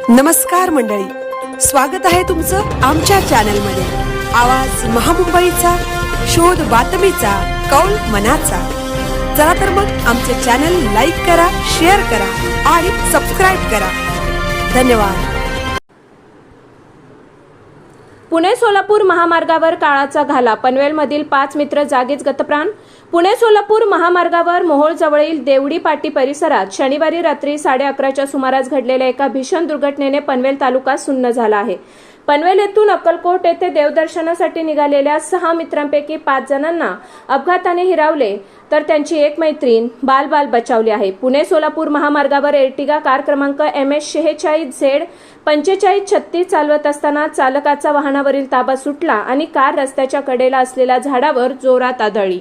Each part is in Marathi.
नमस्कार मंडळी, स्वागत आहे तुमचं आमच्या चॅनलमध्ये। आवाज महामुंबईचा, शोध बातमीचा, कौल मनाचा। चला तर मग आमचे चॅनल लाईक करा, शेअर करा आणि सबस्क्राइब करा। धन्यवाद। पुणे सोलापूर महामार्गावर काळाचा घाला, पनवेलमधील 5 मित्र जागीच गतप्राण। पुणे सोलापूर महामार्गावर मोहोळ जवळील देवडी पाटी परिसरात शनिवारी रात्री 11:30च्या सुमारास घडलेल्या एका भीषण दुर्घटनेने पनवेल तालुका सुन्न झाला आहे। पनवेल येथून अक्कलकोट येथे देवदर्शनासाठी निघालेल्या 6 मित्रांपैकी 5 जणांना अपघाताने हिरावले, तर त्यांची एक मैत्रीण बाल बचावली आहे। पुणे सोलापूर महामार्गावर एर्टिगा कार क्रमांक MS46Z 4536 चालवत असताना चालकाचा वाहनावरील ताबा सुटला आणि कार रस्त्याच्या कडेला असलेल्या झाडावर जोरात आदळली।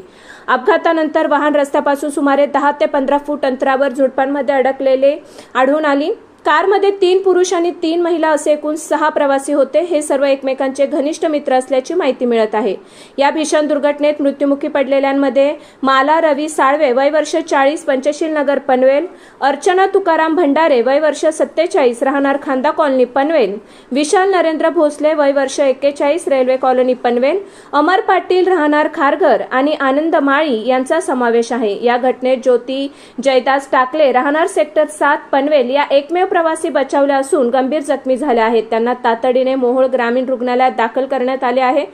अपघातानंतर वाहन रस्त्यापासून सुमारे 10 ते 15 फूट अंतरावर झुडपांमध्ये अडकलेले आढळून आली। कारमध्ये 3 पुरुष आणि 3 महिला असे एकूण 6 प्रवासी होते। हे सर्व एकमेकांचे घनिष्ठ मित्र असल्याची माहिती मिळत आहे। या भीषण दुर्घटनेत मृत्युमुखी पडलेल्यांमध्ये माला रवी साळवे वय वर्ष 40 पंचशील नगर पनवेल, अर्चना तुकाराम भंडारे वय वर्ष 47 राहणार खांदा कॉलनी पनवेल, विशाल नरेंद्र भोसले वय वर्ष 41 रेल्वे कॉलनी पनवेल, अमर पाटील राहणार खारघर आणि आनंद माळी यांचा समावेश आहे। या घटनेत ज्योती जयदास टाकले राहणार सेक्टर 7 पनवेल या एकमेव प्रवासी बचावले असून गंभीर जखमी झाले आहेत। त्यांना तातडीने मोहोळ ग्रामीण रुग्णालयात दाखल करण्यात आले आहे।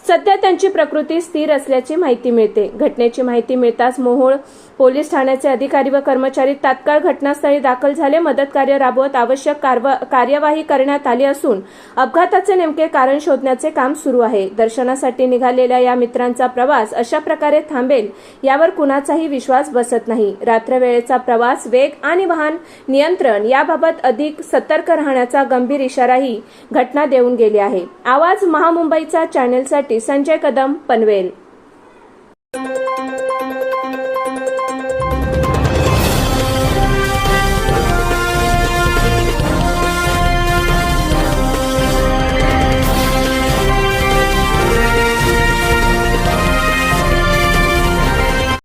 सध्या त्यांची प्रकृती स्थिर असल्याची माहिती मिळते। घटनेची माहिती मिळताच मोहोळ पोलीस ठाण्याचे अधिकारी व कर्मचारी तात्काळ घटनास्थळी दाखल झाले। मदत कार्य राबवत आवश्यक कार्यवाही करण्यात आली असून अपघाताचे नेमके कारण शोधण्याचे काम सुरू आहे। दर्शनासाठी निघालेल्या या मित्रांचा प्रवास अशा प्रकारे थांबेल यावर कुणाचाही विश्वास बसत नाही। रात्रवेळेचा प्रवास, वेग आणि वाहन नियंत्रण याबाबत अधिक सतर्क राहण्याचा गंभीर इशाराही घटना देऊन गेली आहे। आवाज महामुंबईचा चॅनेलसाठी संजय कदम, पनवेल।